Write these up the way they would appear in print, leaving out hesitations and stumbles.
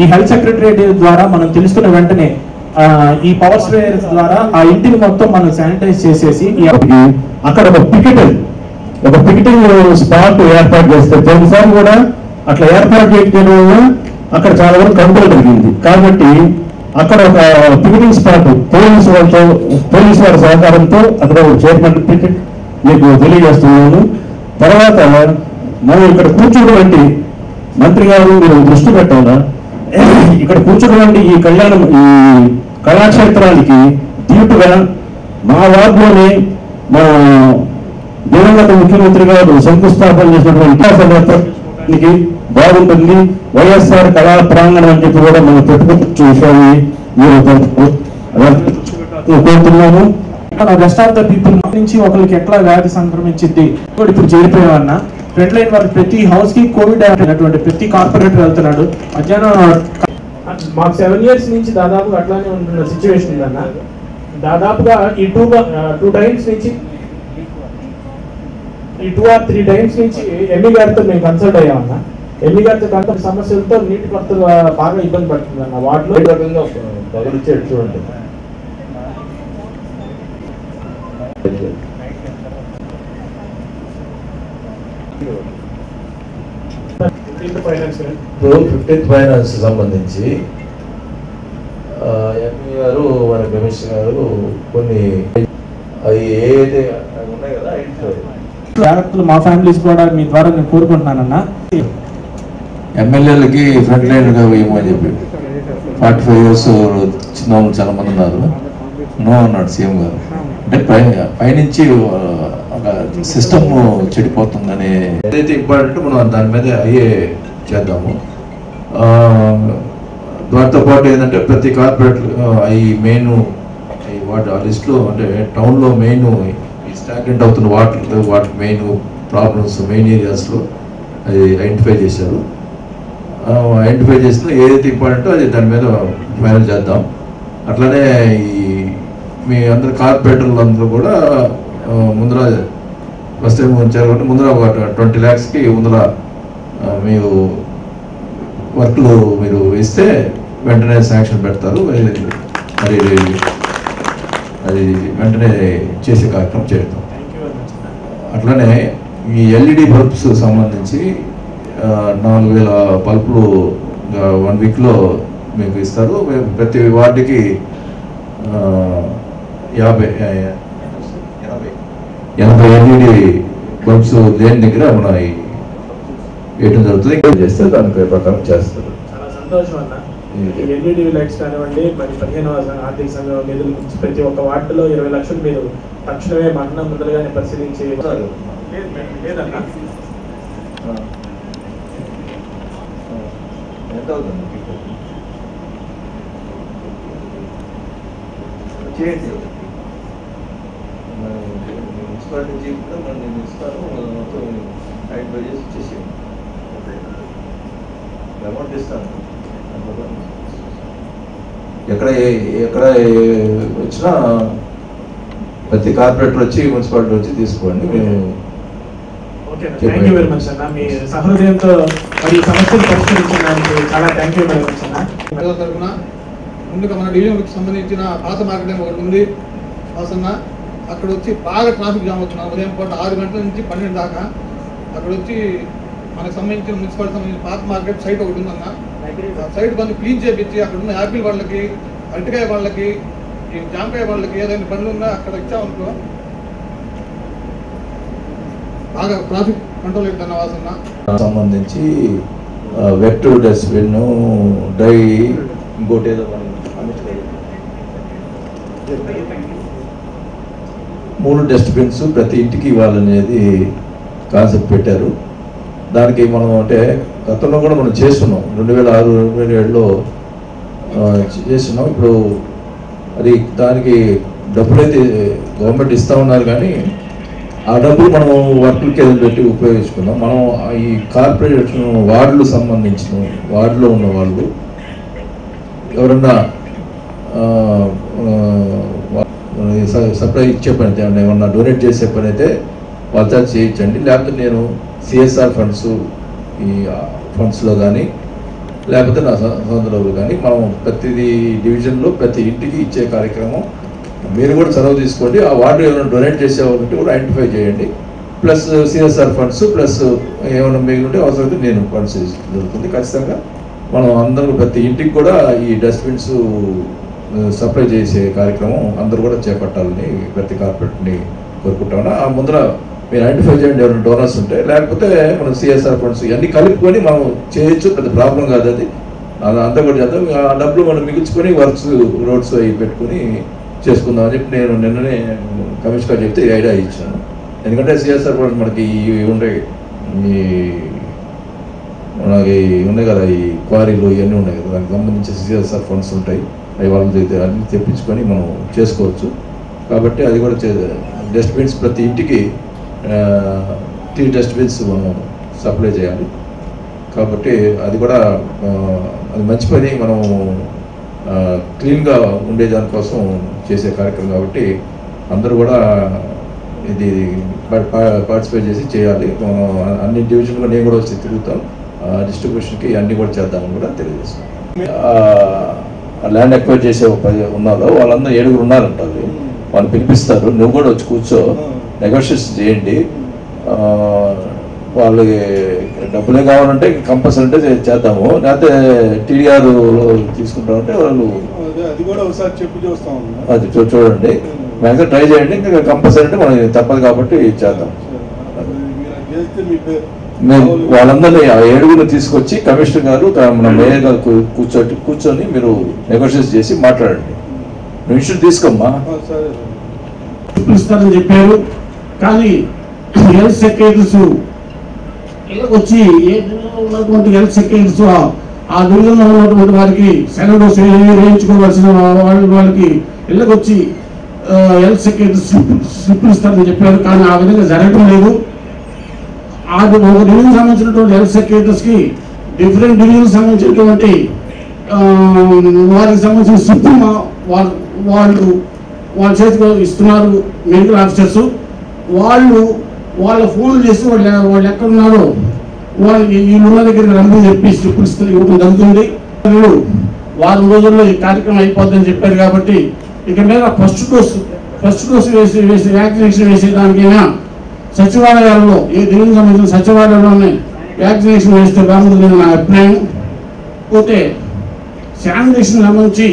ఈ health secretariat ద్వారా మనం తెలుసుకున్న వెంటనే ఈ పవర్ స్ప్రేయర్స్ ద్వారా ఆ ఇంటిని మొత్తం మనం శానిటైజ్ చేసేసి అక్కడ ఒక పికెటింగ్ స్పాట్ ఏర్పాటు చేస్తే ప్రతిసారి కూడా అట్లా ఏర్పాటు చేయడం వల్ల అక్కడ చాలా వరకు కంట్రోల్ జరిగింది. కాబట్టి అక్కడ ఒక పికెటింగ్ స్పాట్ పోలీసు వారి సహకారంతో అక్కడ చైర్మన్ పికెట్ మీకు తెలియజేస్తున్నాను. తర్వాత మనం ఇక్కడ కూర్చున్నటువంటి మంత్రి గారు మీరు దృష్టి పెట్టాలా, ఇక్కడ కూర్చున్నటువంటి ఈ కళాక్షేత్రానికి దీటుగా మా వార్డులోనే మా దివంగత ముఖ్యమంత్రి గారు శంకుస్థాపన చేసినటువంటి బాగుంటుంది. వైఎస్ఆర్ కళా ప్రాంగణం అని చెప్పి కూడా మనం పెట్టుకోవచ్చు విషయాన్ని మీరు కోరుతున్నాము. రెస్ట్ ఆఫ్ ద పీపుల్ నుంచి ఒకరికి ఎట్లా వ్యాధి సంక్రమించింది ఇప్పుడు చేరిపోయామన్నా ఫ్రంట్ లైన్ వారికి ప్రతి హౌస్ కి కోవిడ్ అయినటువంటి ప్రతి కార్పొరేటర్ వెళ్తున్నాడు. మధ్యాహ్నం మాకు 7 years నుంచి దాదాపుగా అట్లానే ఉంటున్న సిచ్యువేషన్ ఉందన్న. దాదాపుగా ఈ 2 times నుంచి ఈ 2 or 3 times నుంచి ఎంఈ గారితో మేము కన్సల్ట్ అయ్యామన్నా. ఎంఈ గారితో కన్సల్ట్ సమస్యలతో నీటి కొరత బాగా ఇబ్బంది పడుతుంది అన్న. వాటిలో పగలిచ్చేది చూడండి. ఫిఫ్టీన్త్ ఫైనాన్స్ సంబంధించి ఎంపీ గారు మన కమిషనర్ గారు కొన్ని అవి ఏదైతే ఉన్నాయి కదా జాగ్రత్తలు మా ఫ్యామిలీస్ కూడా మీ ద్వారా నేను కోరుకుంటున్నానన్నా. ఎమ్మెల్యేలకి ఫ్రంట్ లైన్గా వేయమని చెప్పి 45 years చిన్న వాళ్ళు చాలా మంది ఉన్నారు. నో అన్నాడు సీఎం గారు. అంటే పైనుంచి ఒక సిస్టమ్ చెడిపోతుందని ఏదైతే ఇంపార్టెంట్ మనం దాని మీద అయ్యే చేద్దాము. దాంతో పాటు ఏంటంటే ప్రతి కార్పొరేట్ ఈ మెయిన్ వాటి ఆ లిస్టులో అంటే టౌన్లో మెయిన్ ఈ స్టాగ్నెంట్ అవుతున్న వాటి మెయిన్ ప్రాబ్లమ్స్ మెయిన్ ఏరియాస్లో అది ఐడెంటిఫై చేశారు. ఐడెంటిఫై చేసిన ఏదైతే ఇంపార్టెంటో అది దాని మీద ఫైనల్ చేద్దాం. అట్లానే ఈ మీ అందరు కార్పొరేటర్లు అందరూ కూడా ముందర ఫస్ట్ టైం ఉంచారు కాబట్టి ముందర 20 lakhsకి ముందర మీరు వర్క్లు మీరు ఇస్తే వెంటనే శాంక్షన్ పెడతారు. మరి అది వెంటనే చేసే కార్యక్రమం చేద్దాం. అట్లనే ఈ ఎల్ఈడి బల్బ్స్ సంబంధించి 4000 బల్బులు 1 weekలో మీకు ఇస్తారు. ప్రతి వార్డుకి 80 ఎల్ఈడి బల్బ్స్ లేని దగ్గర మన వేయటం జరుగుతుంది. చేస్తే దాని ప్రకారం చేస్తారు. చాలా సంతోషం అన్న. ఎల్ఈడి లైట్స్ కానివ్వండి, మరి 15వ ఆర్థిక సంఘం నిధుల నుంచి ప్రతి ఒక్క వార్డులో 20 లక్షలు మీరు తక్షణమే మన్న ముందరగానే పరిశీలించి లేదన్నా ఎంత అవుతుంది చేయండి. మున్సిపాలిటీ జీవితం నేను ఇస్తాను, మొత్తం ఐడెంటిఫై చేసి ఇచ్చేసేయండి. అమౌంట్ ఇస్తాను. ఎక్కడ వచ్చినా ప్రతి కార్పొరేటర్ వచ్చి మున్సిపాలిటీ వచ్చి తీసుకోండి. మేము థ్యాంక్ యూ వెరీ మచ్ అన్న. మీ సహృదయంతో మరి సమస్యలు పరిష్కరించడానికి చాలా థ్యాంక్ యూ వెరీ మచ్ అన్న. తరఫున ముందుగా మన డివిజన్కి సంబంధించిన పాత మార్కెట్ ఒకటి ఉంది వాసన్న. అక్కడ వచ్చి బాగా ట్రాఫిక్ జామ్ అవుతున్నాం. ఉదయం పూట 6 గంటల నుంచి 12 దాకా. అక్కడ వచ్చి మనకు సంబంధించిన మున్సిపాలిటీ సంబంధించిన పాత మార్కెట్ సైట్ ఒకటి ఉందన్న. ఆ సైట్ కొంచెం క్లీన్ చేయించి అక్కడ ఉన్న యాపిల్ వాళ్ళకి, అరటికాయ వాళ్ళకి, ఈ జామకాయ వాళ్ళకి ఏదైనా బండ్లు ఉన్నా అక్కడ ఇచ్చామనుకో బాగా ట్రాఫిక్ కంట్రోల్ అవుతుందన్న వాసన్న. సంబంధించి వెట్ డస్ట్బిన్, డ్రై, ఇంకోటి ఏదో 3 డస్ట్బిన్స్ ప్రతి ఇంటికి ఇవ్వాలనేది కాన్సెప్ట్ పెట్టారు. దానికి మనం అంటే గతంలో కూడా మనం చేస్తున్నాం. 2006-2007లో చేస్తున్నాం. ఇప్పుడు అది దానికి డబ్బులైతే గవర్నమెంట్ ఇస్తూ ఉన్నారు, కానీ ఆ డబ్బులు మనం వర్కులకి ఏదో పెట్టి ఉపయోగించుకున్నాం. మనం ఈ కార్పొరేషన్ వార్డులు సంబంధించిన వార్డులో ఉన్న వాళ్ళు ఎవరన్నా సప్లై ఇచ్చే పని అయితే ఏమన్నా డొనేట్ చేసే పని అయితే వాళ్ళతో చేయించండి. లేకపోతే నేను సిఎస్ఆర్ ఫండ్స్ ఈ ఫండ్స్లో కానీ లేకపోతే నా సొంత డబ్బులు కానీ మనం ప్రతి డివిజన్లో ప్రతి ఇంటికి ఇచ్చే కార్యక్రమం మీరు కూడా చొరవ తీసుకోండి. ఆ వార్డు ఏమైనా డొనేట్ చేసే వాళ్ళంటే కూడా ఐడెంటిఫై చేయండి. ప్లస్ సిఎస్ఆర్ ఫండ్స్ ప్లస్ ఏమైనా మిగిలితే అవసరమైతే నేను ఫండ్స్ జరుగుతుంది. ఖచ్చితంగా మనం అందరూ ప్రతి ఇంటికి కూడా ఈ డస్ట్బిన్స్ సప్లై చేసే కార్యక్రమం అందరూ కూడా చేపట్టాలని ప్రతి కార్పొరేట్ని కోరుకుంటామన్నా. ఆ ముందర మీరు ఐడెంటిఫై చేయండి ఎవరైనా డోనర్స్ ఉంటే, లేకపోతే మనం సిఎస్ఆర్ ఫండ్స్ ఇవన్నీ కలుపుకొని మనం చేయొచ్చు, పెద్ద ప్రాబ్లం కాదు అది. అంతా కూడా చేద్దాం. ఆ డబ్బులు మనం మిగిల్చుకొని వర్క్స్ రోడ్స్ అవి పెట్టుకుని చేసుకుందాం అని చెప్పి నేను నిన్ననే కమిషనర్ చెప్తే ఈ ఐడియా ఇచ్చాను. ఎందుకంటే సిఎస్ఆర్ ఫండ్స్ మనకి ఉన్నాయి, మనకి ఉన్నాయి కదా, ఈ క్వారీలు ఇవన్నీ ఉన్నాయి కదా, దానికి సంబంధించి సిఎస్ఆర్ ఫండ్స్ ఉంటాయి. అవి వాళ్ళు అన్ని తెప్పించుకొని మనం చేసుకోవచ్చు. కాబట్టి అది కూడా డస్ట్బిన్స్ ప్రతి ఇంటికి 3 డస్ట్బిన్స్ మనం సప్లై చేయాలి. కాబట్టి అది కూడా అది మంచి పని, మనం క్లీన్గా ఉండే దానికోసం చేసే కార్యక్రమం. కాబట్టి అందరూ కూడా ఇది పార్టిసిపేట్ చేసి చేయాలి. అన్ని డివిజన్లో నేను కూడా వచ్చి తిరుగుతాం, డిస్ట్రిబ్యూషన్కి అన్నీ కూడా చేద్దామని కూడా తెలియజేస్తాం. ల్యాండ్ ఎక్వైర్ చేసే ఉన్నారో వాళ్ళందరూ 7 ఉన్నారంటారు, వాళ్ళు పిలిపిస్తారు. నువ్వు కూడా వచ్చి కూర్చో, నెగోషియేషన్ చేయండి. వాళ్ళకి డబ్బులే కావాలంటే కంపల్సరీ అంటే చేద్దాము, లేకపోతే టీడీఆర్ తీసుకుంటామంటే వాళ్ళు అది కూడా ఒకసారి చెప్పి చూస్తాం. అది చూడండి, మ్యాక్సిమం ట్రై చేయండి. ఇంకా కంపల్సరీ అంటే మనం తప్పదు కాబట్టి చేద్దాం. మేము వాళ్ళందరినీ 7 తీసుకొచ్చి కమిషనర్ గారు మన మేయర్ గారు కూర్చొని మీరు నెగోషియేట్ చేసి మాట్లాడండి. నువ్వు ఇష్యూ తీసుకోమ్మా. ఇస్తారని చెప్పారు, కానీ హెల్త్ సెక్రటరీస్ వచ్చి ఏ జిల్లాలో ఉన్నటువంటి హెల్త్ సెక్రటరీస్ ఆ జిల్లాలో ఉన్నటువంటి వారికి సెలవు డోసు వేయించుకోవాల్సిన వాళ్ళకి ఇళ్ళకి వచ్చి హెల్త్ సెక్రటరీ స్లిప్లు ఇస్తారని చెప్పారు. కానీ ఆ విధంగా జరగడం లేదు. ఆ ఒక డివిజన్ సంబంధించినటువంటి హెల్త్ సెక్రటరీస్కి డిఫరెంట్ డివిజన్ సంబంధించినటువంటి వారికి సంబంధించిన స్లిప్లు వాళ్ళ చేతిలో ఇస్తున్నారు మెడికల్ ఆఫీసర్స్. వాళ్ళ ఫోన్లు చేసి వాళ్ళు ఎక్కడున్నారో వాళ్ళు వీళ్ళున్న దగ్గరికి రమ్మని చెప్పి స్లిప్లు ఇవ్వడం జరుగుతుంది. వారం రోజుల్లో ఈ కార్యక్రమం అయిపోద్దని చెప్పారు. కాబట్టి ఇక మీద ఫస్ట్ డోస్ వేసి వ్యాక్సినేషన్ వేసేదానికైనా సచివాలయాల్లో ఈ డివిజన్ సంబంధించిన సచివాలయంలోనే వ్యాక్సినేషన్ వేస్తే బాగుంటుందని నా అభిప్రాయం. పోతే శానిటేషన్ సంబంధించి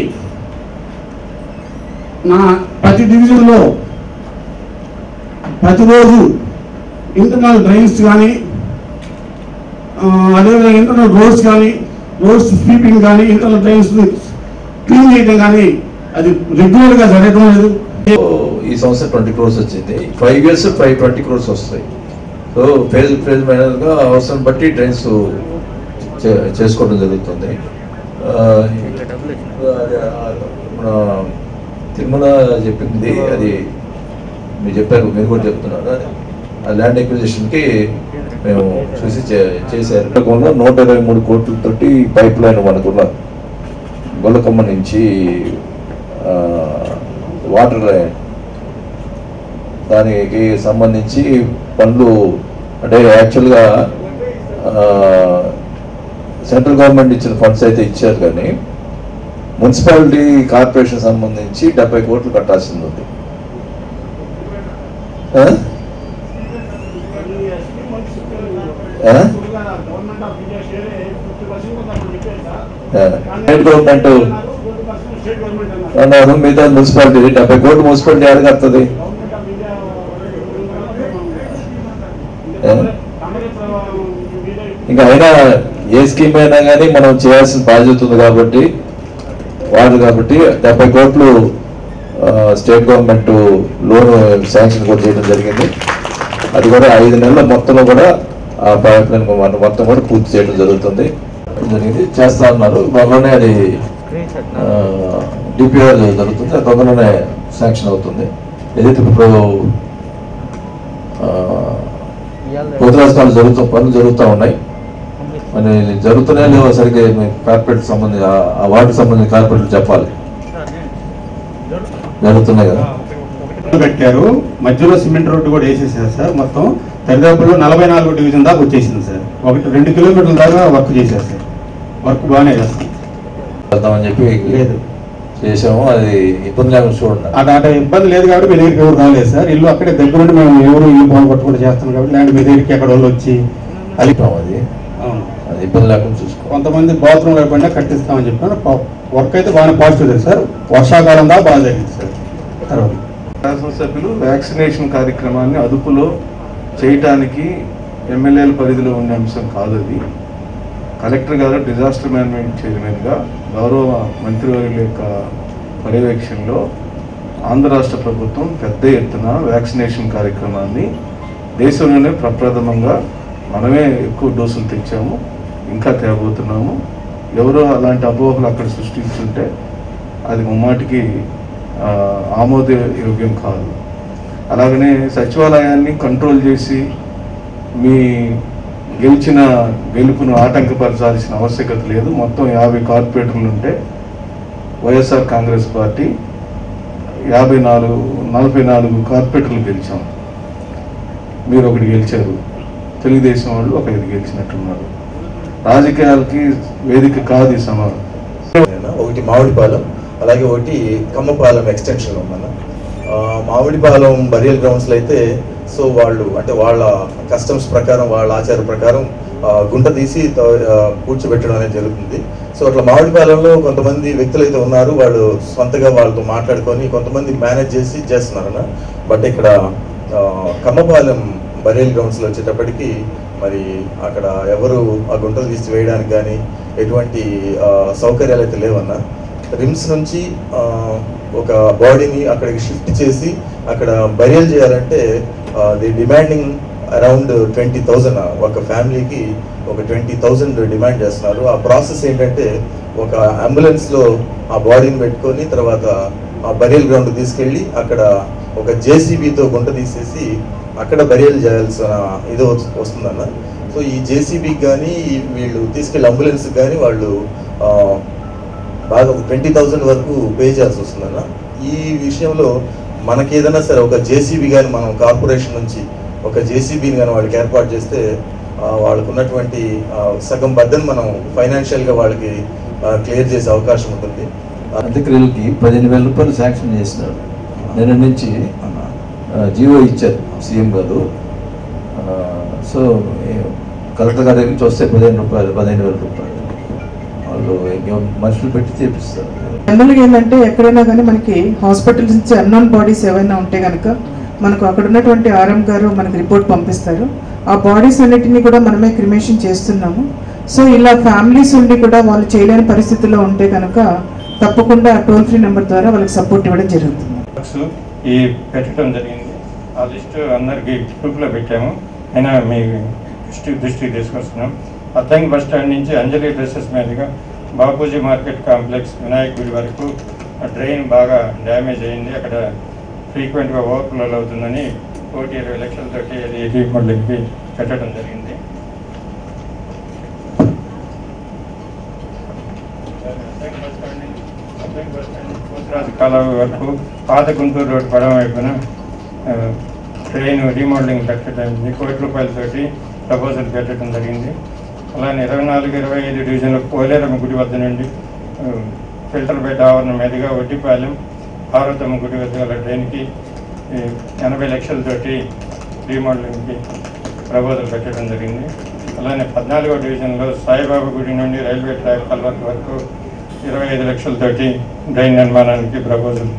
నా ప్రతి డివిజన్లో ప్రతిరోజు ఇంటర్నల్ డ్రైన్స్ కానీ, అదేవిధంగా ఇంటర్నల్ రోడ్స్ కానీ, రోడ్స్ స్వీపింగ్ కానీ, ఇంటర్నల్ డ్రైన్స్ క్లీన్ చేయడం కానీ అది రెగ్యులర్గా జరగడం లేదు. ఈ సంవత్సరం 20 crores వచ్చింది. 5 years 20 crores వస్తాయి. సో ఫేజ్ మైనర్గా అవసరం బట్టి డ్రైన్స్ చేసుకోవడం జరుగుతుంది. మన తిరుమల చెప్పింది అది మీరు చెప్పారు, మీరు కూడా చెప్తున్నారు. ఆ ల్యాండ్ ఎక్విజిషన్కి మేము చూసి చేశారు. 123 కోట్లతోటి పైప్ లైన్ మనకున్న గొల్లకమ్మ నుంచి వాటర్ లైన్, దానికి సంబంధించి పనులు అంటే యాక్చువల్గా సెంట్రల్ గవర్నమెంట్ ఇచ్చిన ఫండ్స్ అయితే ఇచ్చారు, కానీ మున్సిపాలిటీ కార్పొరేషన్ సంబంధించి 70 కోట్లు కట్టాల్సింది ఉంది. స్టేట్ గవర్నమెంట్ అన్నారు, మిగతా మున్సిపాలిటీ 70 కోట్లు మున్సిపాలిటీ ఎలా కడుతుంది? ఇంకా అయినా ఏ స్కీమ్ అయినా కానీ మనం చేయాల్సిన బాధ్యత ఉంది కాబట్టి 70 కోట్లు స్టేట్ గవర్నమెంట్ లోన్ శాంక్షన్ కూడా చేయడం జరిగింది. అది కూడా 5 నెలల మొత్తంలో కూడా ఆ పైప్ లైన్ మొత్తం కూడా పూర్తి చేయడం జరిగింది. చేస్తా ఉన్నారు. త్వరలోనే అది డిపిఆర్ జరుగుతుంది, తొందరలోనే శాంక్షన్ అవుతుంది. ఏదైతే ఇప్పుడు కొత్త రాష్ట్రాలు పనులు జరుగుతూ ఉన్నాయి, మరి జరుగుతూనే లేవు సరిగ్గా. కార్పొరేట్ సంబంధించి ఆ వాటికి సంబంధించిన కార్పొరేట్లు చెప్పాలి, జరుగుతున్నాయి కదా. పెట్టారు, మధ్యలో సిమెంట్ రోడ్డు కూడా వేసేసారు సార్. మొత్తం దరిదాపులో 44 డివిజన్ దాకా వచ్చేసింది సార్. 1-2 కిలోమీటర్ల దాకా వర్క్ చేశారు సార్. వర్క్ బాగానే చేస్తాం. వెళ్తామని చెప్పి లేదు చేసాము, అది ఇబ్బంది లేకుండా చూడండి. అటు ఇబ్బంది లేదు కాబట్టి మీ దగ్గరికి ఎవరు రాలేదు సార్. ఇల్లు అక్కడే దగ్గరుండి మేము ఎవరు ఇల్లు బాగుపట్టుకుంటూ చేస్తాం కాబట్టి లేదంటే మీ దగ్గరికి ఎక్కడ వాళ్ళు వచ్చి కలిపాం, అది అవును అది ఇబ్బంది లేకుండా చూసుకో. కొంతమంది బాత్రూమ్ లేకుండా కట్టిస్తామని చెప్పాను. వర్క్ అయితే బాగానే పాజిటివ్ ఉంది సార్. వర్షాకాలం దాకా బాగా జరిగింది సార్. తర్వాత శాసనసభ్యులు వ్యాక్సినేషన్ కార్యక్రమాన్ని అదుపులో చేయటానికి ఎమ్మెల్యేల పరిధిలో ఉండే అంశం కాదు అది. కలెక్టర్ గారు డిజాస్టర్ మేనేజ్మెంట్ చైర్మన్గా గౌరవ మంత్రివర్యుల యొక్క పర్యవేక్షణలో ఆంధ్ర రాష్ట్ర ప్రభుత్వం పెద్ద ఎత్తున వ్యాక్సినేషన్ కార్యక్రమాన్ని దేశంలోనే ప్రప్రథమంగా మనమే ఎక్కువ డోసులు తెచ్చాము, ఇంకా తేబోతున్నాము. ఎవరో అలాంటి అపోహలు అక్కడ సృష్టించుంటే అది ముమ్మాటికి ఆమోదయోగ్యం కాదు. అలాగనే సచివాలయాన్ని కంట్రోల్ చేసి మీ గెలుపును ఆటంకపరచాల్సిన ఆవశ్యకత లేదు. మొత్తం 50 కార్పొరేటర్లు ఉంటే వైఎస్ఆర్ కాంగ్రెస్ పార్టీ 44 కార్పొరేటర్లు గెలిచాం. మీరు ఒకటి గెలిచారు, తెలుగుదేశం వాళ్ళు ఒక 5 గెలిచినట్టున్నారు. రాజకీయాలకి వేదిక కాదు ఈ సమావేశం. ఒకటి మామిడిపాలెం, అలాగే ఒకటి కమ్మపాలెం ఎక్స్టెన్షన్ ఉందన్న. మామిడిపాలెం బరియల్ గ్రౌండ్స్లో అయితే సో వాళ్ళు అంటే వాళ్ళ కస్టమ్స్ ప్రకారం, వాళ్ళ ఆచార ప్రకారం గుంట తీసి కూర్చోబెట్టడం అనేది జరుగుతుంది. సో అట్లా మామిడిపాలెంలో కొంతమంది వ్యక్తులు అయితే ఉన్నారు, వాళ్ళు సొంతగా వాళ్ళతో మాట్లాడుకొని కొంతమంది మేనేజ్ చేసి చేస్తున్నారన్న. బట్ ఇక్కడ కమ్మపాలెం బరియల్ గ్రౌండ్స్లో వచ్చేటప్పటికి మరి అక్కడ ఎవరు ఆ గుంటలు తీసి వేయడానికి కానీ ఎటువంటి సౌకర్యాలు అయితే లేవన్న. రిమ్స్ నుంచి ఒక బాడీని అక్కడికి షిఫ్ట్ చేసి అక్కడ బరియల్ చేయాలంటే ది డిమాండింగ్ అరౌండ్ 20,000 ఒక ఫ్యామిలీకి ఒక 20,000 డిమాండ్ చేస్తున్నారు. ఆ ప్రాసెస్ ఏంటంటే ఒక అంబులెన్స్లో ఆ బాడీని పెట్టుకొని తర్వాత ఆ బరియల్ గ్రౌండ్ తీసుకెళ్ళి అక్కడ ఒక జేసీబీతో గుంట తీసేసి అక్కడ బరియల్ చేయాల్సిన ఇది వస్తుందన్న. సో ఈ జేసీబీకి కానీ వీళ్ళు తీసుకెళ్ళి అంబులెన్స్కి కానీ వాళ్ళు బాగా 20,000 వరకు పే చేయాల్సి వస్తుందన్న. ఈ విషయంలో మనకి ఏదైనా సరే ఒక జేసీబీ కానీ మనం కార్పొరేషన్ నుంచి ఒక జేసీబీని కానీ వాళ్ళకి ఏర్పాటు చేస్తే వాళ్ళకు ఉన్నటువంటి సగం బద్దను మనం ఫైనాన్షియల్గా వాళ్ళకి క్లియర్ చేసే అవకాశం ఉంటుంది. అంత్యక్రియలకి 15,000 రూపాయలు శాంక్షన్ చేసినారు. నిన్న నుంచి జీవో ఇచ్చారు సీఎం గారు. సో కలెక్టర్ గారి దగ్గర నుంచి వస్తే 15,000 రూపాయలు వాళ్ళు మనుషులు పెట్టి చేపిస్తారు. జనరల్గా ఏంటంటే ఎక్కడైనా కానీ మనకి హాస్పిటల్స్ నుంచి అన్నోన్ బాడీస్ ఏవైనా ఉంటే కనుక మనకు అక్కడ ఉన్నటువంటి ఆర్ఎం గారు మనకి రిపోర్ట్ పంపిస్తారు. ఆ బాడీస్ అన్నిటినీ కూడా మనమే క్రిమేషన్ చేస్తున్నాము. సో ఇలా ఫ్యామిలీస్ ఉండి కూడా వాళ్ళు చేయలేని పరిస్థితుల్లో ఉంటే కనుక తప్పకుండా టోల్ ఫ్రీ నెంబర్ ద్వారా వాళ్ళకి సపోర్ట్ ఇవ్వడం జరుగుతుంది. ఈ పెట్టడం జరిగింది. ఆ లిస్టు అందరికీ గ్రూప్లో పెట్టాము. అయినా మీ దృష్టికి తీసుకొస్తున్నాం. అద్దంకి బస్ స్టాండ్ నుంచి అంజలి డ్రెస్సెస్ మీదుగా బాపూజీ మార్కెట్ కాంప్లెక్స్ వినాయక గుడి వరకు డ్రైన్ బాగా డ్యామేజ్ అయింది. అక్కడ ఫ్రీక్వెంట్గా ఓవర్ఫ్లో అవుతుందని 1,20 లక్షలతోటి అది రీమోడలింగ్కి పెట్టడం జరిగింది. పోతురాజు కాలువ వరకు పాత గుంటూరు రోడ్డు పడవ వైపున ట్రైన్ రీమోడలింగ్ పెట్టడం 1 కోటి రూపాయలతోటి ప్రపోజల్ పెట్టడం జరిగింది. అలానే 24-25 డివిజన్లో పోలేరమ్మ గుడి వద్ద నుండి ఫిల్టర్పేట ఆవరణ మీదుగా వడ్డిపాలెం పార్వతమ్మ గుడి వద్ద గల ట్రైన్కి 80 లక్షలతోటి రీమోడలింగ్కి ప్రపోజల్ పెట్టడం జరిగింది. అలానే 14వ డివిజన్లో సాయిబాబా గుడి నుండి రైల్వే ట్రాక్ కల్వర్ట్ వరకు 25 లక్షలతోటి డ్రైన్ నిర్మాణానికి ప్రపోజల్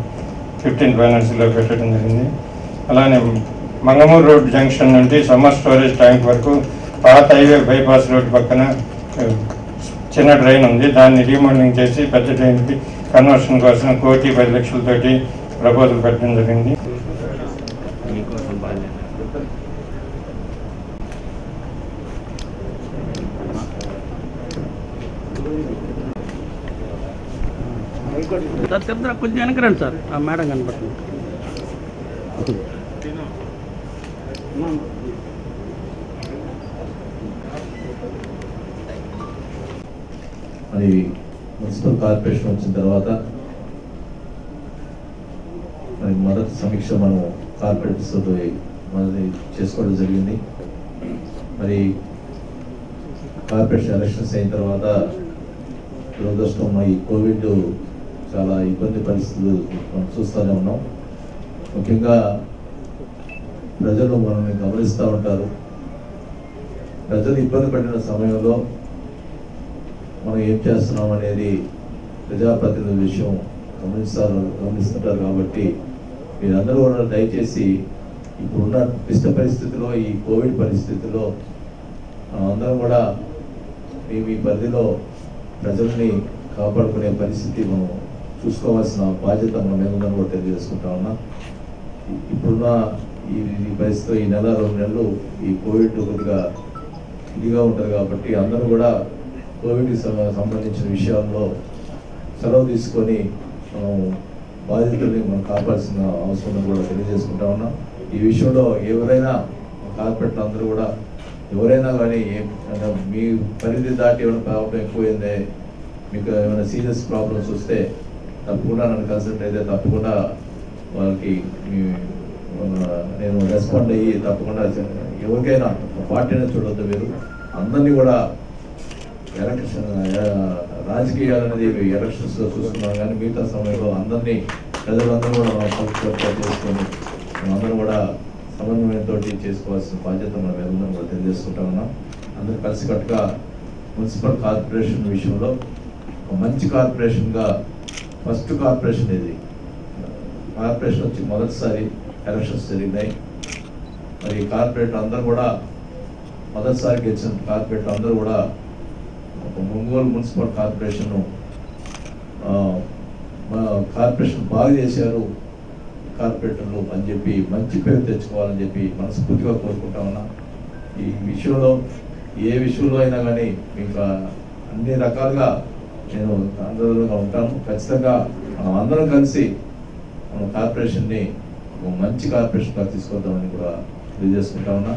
15 ఫైనాన్స్లో పెట్టడం జరిగింది. అలానే మంగమూరు రోడ్ జంక్షన్ నుండి సమ్మర్ స్టోరేజ్ ట్యాంక్ వరకు పాత హైవే బైపాస్ రోడ్డు పక్కన చిన్న డ్రైన్ ఉంది. దాన్ని రీమోడలింగ్ చేసి పెద్ద డ్రైన్కి కన్వర్షన్ కోసం 1,10 లక్షలతోటి ప్రపోజల్ పెట్టడం జరిగింది. సార్ కొంచెం వెనక్కి రండి సార్. ఆ మేడం కనపడుతుంది. మరి మున్సిపల్ కార్పొరేషన్ వచ్చిన తర్వాత మరి మొదటి సమీక్ష మనం కార్పొరేటర్స్తో మనది చేసుకోవడం జరిగింది. మరి కార్పొరేషన్ ఎలక్షన్స్ అయిన తర్వాత దురదృష్టం ఈ కోవిడ్ చాలా ఇబ్బంది పరిస్థితులు మనం చూస్తూనే ఉన్నాం. ముఖ్యంగా ప్రజలు మనల్ని గమనిస్తూ ఉంటారు. ప్రజలు ఇబ్బంది పడిన సమయంలో మనం ఏం చేస్తున్నాం అనేది ప్రజాప్రతినిధుల విషయం గమనిస్తుంటారు. కాబట్టి మీరందరూ కూడా దయచేసి ఇప్పుడున్న క్లిష్ట పరిస్థితిలో, ఈ కోవిడ్ పరిస్థితిలో అందరం కూడా మీ పరిధిలో ప్రజల్ని కాపాడుకునే పరిస్థితి మనం చూసుకోవాల్సిన బాధ్యత మన మీద ఉందని కూడా తెలియజేసుకుంటా ఉన్నా. ఇప్పుడున్న ఈ పరిస్థితిలో ఈ నెల 2 నెలలు ఈ కోవిడ్ కొద్దిగా ఇదిగా ఉంటుంది కాబట్టి అందరూ కూడా కోవిడ్కి సంబంధించిన విషయాల్లో సెలవు తీసుకొని బాధితుల్ని మనం కాపాల్సిన అవసరం కూడా తెలియజేసుకుంటా ఉన్నాం. ఈ విషయంలో ఎవరైనా కార్పొరేట్లు అందరూ కూడా ఎవరైనా కానీ మీ పరిధి దాటి ఏమైనా ప్రాబ్లం ఎక్కువైందే, మీకు ఏమైనా సీరియస్ ప్రాబ్లమ్స్ వస్తే తప్పకుండా నన్ను కన్సల్ట్ అయితే తప్పకుండా వాళ్ళకి నేను రెస్పాండ్ అయ్యి తప్పకుండా ఎవరికైనా పార్టీని చూడొద్దు. మీరు అందరినీ కూడా రాజకీయాలు అనేది ఎలక్షన్స్లో చూస్తున్నాం, కానీ మిగతా సమయంలో అందరినీ ప్రజలందరూ కూడా మనం కలుపుకోవడం చేసుకొని అందరూ కూడా సమన్వయంతో చేసుకోవాల్సిన బాధ్యత మన మీద ఉందని కూడా తెలియజేసుకుంటా ఉన్నాం. అందరూ కలిసికట్టుగా మున్సిపల్ కార్పొరేషన్ విషయంలో ఒక మంచి కార్పొరేషన్గా, ఫస్ట్ కార్పొరేషన్ ఇది. కార్పొరేషన్ వచ్చి మొదటిసారి ఎలక్షన్స్ జరిగినాయి. మరి కార్పొరేటర్ అందరూ కూడా మొదటిసారి గెలిచిన కార్పొరేటర్ అందరూ కూడా ఒక ఒంగోలు మున్సిపల్ కార్పొరేషన్ బాగా చేశారు కార్పొరేటర్లు అని చెప్పి మంచి పేరు తెచ్చుకోవాలని చెప్పి మనస్ఫూర్తిగా కోరుకుంటా ఉన్నా. ఈ విషయంలో ఏ విషయంలో అయినా కానీ ఇంకా అన్ని రకాలుగా నేను అందులోగా ఉంటాను. ఖచ్చితంగా మనం అందరం కలిసి మనం కార్పొరేషన్ని మంచి కార్పొరేషన్గా తీసుకొద్దామని కూడా తెలియజేసుకుంటా ఉన్నా.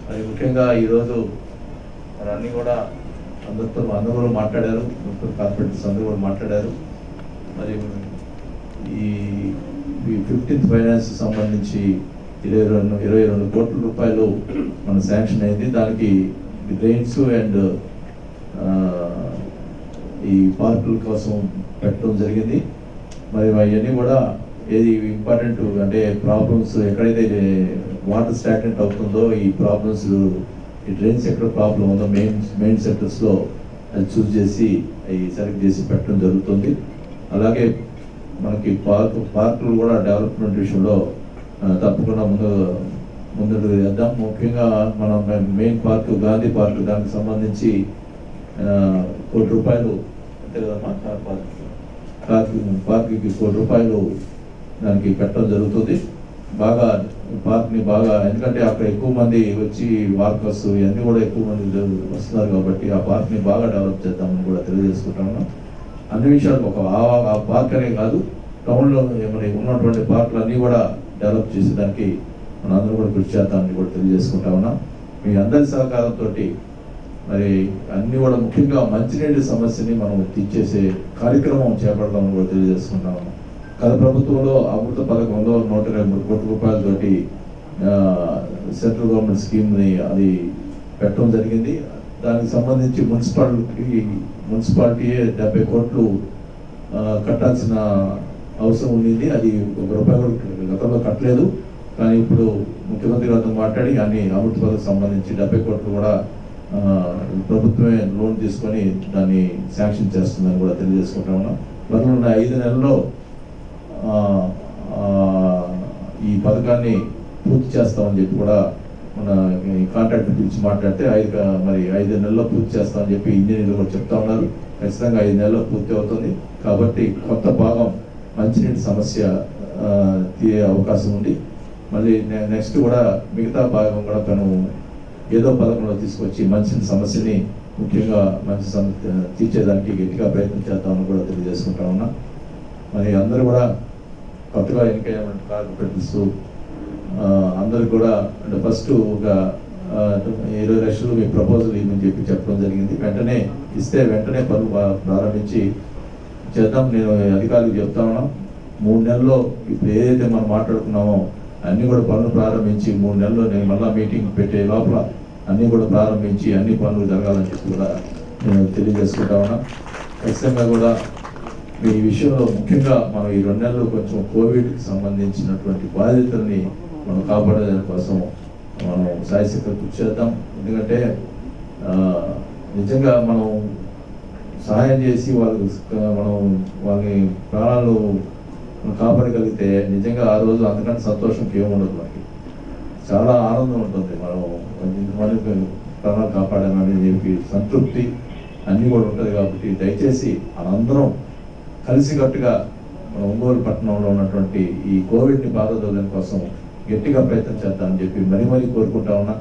అది ముఖ్యంగా ఈరోజు మరి అన్నీ కూడా అందరూ కూడా మాట్లాడారు, మున్సిపల్ కార్పొరేటర్స్ అందరూ కూడా మాట్లాడారు. మరి ఈ 15th ఫైనాన్స్ సంబంధించి 22 కోట్ల రూపాయలు మన శాంక్షన్ అయింది. దానికి డ్రైన్స్ అండ్ ఈ పార్కుల కోసం పెట్టడం జరిగింది. మరి అవన్నీ కూడా ఏది ఇంపార్టెంట్ అంటే ప్రాబ్లమ్స్ ఎక్కడైతే వాటర్ స్టాగ్నెంట్ అవుతుందో, ఈ ప్రాబ్లమ్స్ ఈ డ్రైన్స్ ఎక్కడ ప్రాబ్లం ఉందో మెయిన్ సెక్టర్స్లో అది చూస్ చేసి అవి సెలెక్ట్ చేసి పెట్టడం జరుగుతుంది. అలాగే మనకి పార్కులు కూడా డెవలప్మెంట్ విషయంలో తప్పకుండా ముందు వేద్దాం. ముఖ్యంగా మనం మెయిన్ పార్క్ గాంధీ పార్క్, దానికి సంబంధించి 1 కోటి రూపాయలు అంతే కదమ్మా, పార్క్కి 1 కోటి రూపాయలు దానికి పెట్టడం జరుగుతుంది. పార్క్ని బాగా, ఎందుకంటే అక్కడ ఎక్కువ మంది వచ్చి వాకర్స్ ఇవన్నీ కూడా ఎక్కువ మంది వస్తున్నారు కాబట్టి ఆ పార్క్ని బాగా డెవలప్ చేద్దామని కూడా తెలియజేసుకుంటాము. అన్ని విషయాలు ఆ పార్క్ అనే కాదు, టౌన్లో మరి ఉన్నటువంటి పార్కులు అన్నీ కూడా డెవలప్ చేసేదానికి మన అందరూ కూడా కృషి చేద్దామని కూడా తెలియజేసుకుంటా ఉన్నాం. మీ అందరి సహకారంతో మరి అన్నీ కూడా ముఖ్యంగా మంచినీటి సమస్యని మనం తీర్చేసే కార్యక్రమం చేపడదామని కూడా తెలియజేసుకుంటాము. గత ప్రభుత్వంలో అమృత పథకంలో 123 కోట్ల రూపాయలతోటి సెంట్రల్ గవర్నమెంట్ స్కీమ్ని అది పెట్టడం జరిగింది. దానికి సంబంధించి మున్సిపాలిటీ 70 కోట్లు కట్టాల్సిన అవసరం ఉండింది. అది 1 రూపాయి కూడా గతంలో కట్టలేదు. కానీ ఇప్పుడు ముఖ్యమంత్రి గారితో మాట్లాడి అన్ని అమృత పథకం సంబంధించి 70 కోట్లు కూడా ప్రభుత్వమే లోన్ తీసుకొని దాన్ని శాంక్షన్ చేస్తుందని కూడా తెలియజేసుకుంటా ఉన్నాం. మరి 5 నెలల్లో ఈ పథకాన్ని పూర్తి చేస్తామని చెప్పి కూడా మన కాంట్రాక్టర్ పిలిచి మాట్లాడితే 5 నెలల్లో పూర్తి చేస్తామని చెప్పి ఇంజనీర్లు కూడా చెప్తా ఉన్నారు. ఖచ్చితంగా 5 నెలల్లో పూర్తి అవుతుంది. కాబట్టి కొత్త భాగం మంచినీటి సమస్య తీరే అవకాశం ఉంది. మళ్ళీ నెక్స్ట్ కూడా మిగతా భాగం కూడా తను ఏదో పథకంలో తీసుకొచ్చి మంచినీటి సమస్యని ముఖ్యంగా మంచి తీర్చేదానికి గట్టిగా ప్రయత్నం చేద్దామని కూడా తెలియజేసుకుంటా ఉన్నా. మరి అందరూ కూడా కొత్తగా ఎన్నికైన కార్పొరేటర్స్ అందరికి కూడా అంటే ఫస్ట్ ఒక 20 లక్షలు మీ ప్రపోజల్ ఇవ్వమని చెప్పడం జరిగింది. వెంటనే పనులు ప్రారంభించి చేద్దాం. నేను అధికారులకు చెప్తా ఉన్నా, 3 నెలల్లో ఇప్పుడు ఏదైతే మనం మాట్లాడుకున్నామో అన్నీ కూడా పనులు ప్రారంభించి 3 నెలల్లో నేను మళ్ళీ మీటింగ్ పెట్టే లోపల అన్నీ కూడా ప్రారంభించి అన్ని పనులు జరగాలని చెప్పి కూడా నేను తెలియజేసుకుంటా ఉన్నా. ఖచ్చితంగా కూడా ఈ విషయంలో ముఖ్యంగా మనం ఈ 2 నెలలు కొంచెం కోవిడ్కి సంబంధించినటువంటి బాధ్యతల్ని మనం కాపాడే కోసం మనం సాయశక్తిగా కృషి చేద్దాం. ఎందుకంటే నిజంగా మనం సహాయం చేసి వాళ్ళని ప్రాణాలు కాపాడగలిగితే నిజంగా ఆ రోజు అంతకంటే సంతోషం ఏముండదు. మనకి చాలా ఆనందం ఉంటుంది. మనం ఇంతమంది ప్రాణాలు కాపాడామని చెప్పి సంతృప్తి అన్నీ కూడా ఉంటుంది. కాబట్టి దయచేసి మనందరం కలిసికట్టుగా మన ఒంగోలు పట్టణంలో ఉన్నటువంటి ఈ కోవిడ్ని పారదోలడం కోసం గట్టిగా ప్రయత్నం చేద్దామని చెప్పి మరీ కోరుకుంటా ఉన్నా.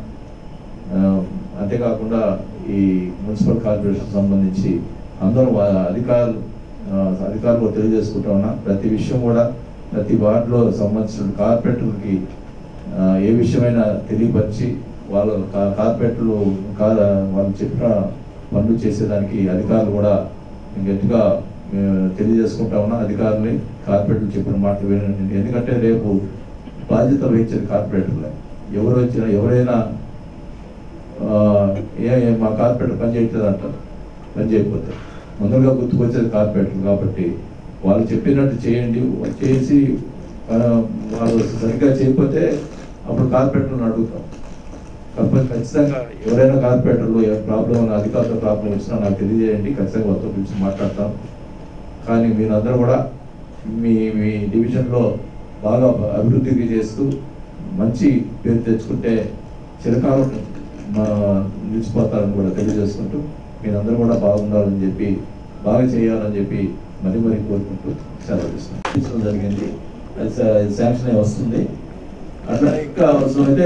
అంతేకాకుండా ఈ మున్సిపల్ కార్పొరేషన్ సంబంధించి అందరూ అధికారులు తెలియజేసుకుంటా ఉన్నా. ప్రతి విషయం కూడా ప్రతి వార్డులో సంబంధించిన కార్పొరేటర్లకి ఏ విషయమైనా తెలియపరిచి వాళ్ళ కార్పొరేటర్లు వాళ్ళు చెప్పిన పనులు చేసేదానికి అధికారులు కూడా గట్టిగా తెలియజేసుకుంటా ఉన్నా. అధికారులని కార్పొరేటర్లు చెప్పిన మాటలు వినండి. ఎందుకంటే రేపు బాధ్యత వహించేది కార్పొరేటర్లే. ఎవరైనా మా కార్పొరేటర్ పని చేయట్లేదు అంటారు. పని చేయకపోతే ముందుగా గుర్తుకొచ్చేది కార్పొరేటర్. కాబట్టి వాళ్ళు చెప్పినట్టు చేయండి. చేసి వాళ్ళు సరిగ్గా చేయకపోతే అప్పుడు కార్పొరేటర్లను అడుగుతాం. కాకపోతే ఖచ్చితంగా ఎవరైనా కార్పొరేటర్లు ప్రాబ్లం అధికారుల ప్రాబ్లం వచ్చినా నాకు తెలియజేయండి. ఖచ్చితంగా వాళ్ళతో పిలిచి మాట్లాడతాం. కానీ మీరందరూ కూడా మీ డివిజన్లో బాగా అభివృద్ధి చేస్తూ మంచి పేరు తెచ్చుకుంటే చిరకాలం నిలిచిపోతారని కూడా తెలియజేసుకుంటూ మీరందరూ కూడా బాగుండాలని చెప్పి బాగా చేయాలని చెప్పి మరీ కోరుకుంటూ సెలవు తీసుకుంటాం. జరిగింది. అది శాంక్షన్ అయి వస్తుంది. అట్లా ఇంకా అవసరమైతే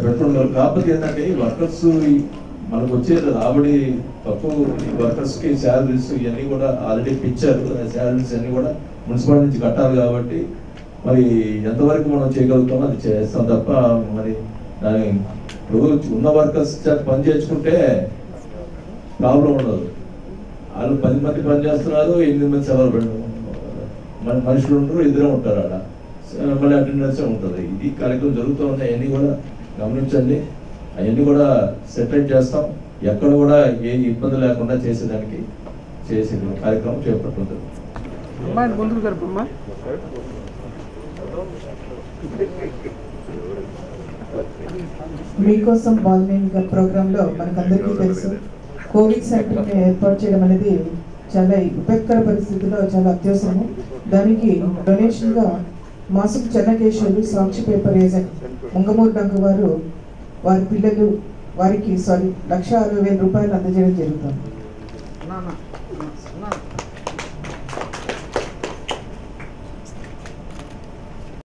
పెట్రోల్. కాకపోతే ఏంటంటే ఈ వర్కర్స్ మనకు వచ్చేది రాబడి తక్కువ. వర్కర్స్కి శాలరీస్ ఇవన్నీ కూడా ఆల్రెడీ పెంచారు. శాలరీస్ అన్నీ కూడా మున్సిపాలిటీ నుంచి కట్టాలి. కాబట్టి మరి ఎంతవరకు మనం చేయగలుగుతామో అది చేస్తాం తప్ప మరి దాని ఉన్న వర్కర్స్ పని చేసుకుంటే ప్రాబ్లం ఉండదు. వాళ్ళు 10 మంది పని చేస్తున్నారు, 8 మంది సెలవు మనుషులు ఉంటారు, ఇద్దరే ఉంటారు. అలా మళ్ళీ అటెండెన్స్ ఉంటుంది. ఇది కార్యక్రమం జరుగుతూ ఉన్నాయి. అవన్నీ కూడా గమనించండి. అవన్నీ కూడా సెటిల్ చేస్తాం. ఎక్కడ కూడా ఏ ఇబ్బంది లేకుండా చేసేదానికి చేసే కార్యక్రమం చేపట్టుకుంటుంది. మీకోసం బాల్నేమిగా ప్రోగ్రాంలో మనకందరికీ తెలుసు కోవిడ్ సెంటర్ని ఏర్పాటు చేయడం అనేది చాలా విపత్కర పరిస్థితుల్లో చాలా అత్యవసరము. దానికి డొనేషన్గా మాసుకు చెన్నకేశ్వరు సాక్షి పేపర్ ఏజెంట్ ముంగమూరు డంక వారు వారి పిల్లలు వారికి 1,60,000 రూపాయలు అందజేయడం జరుగుతుంది.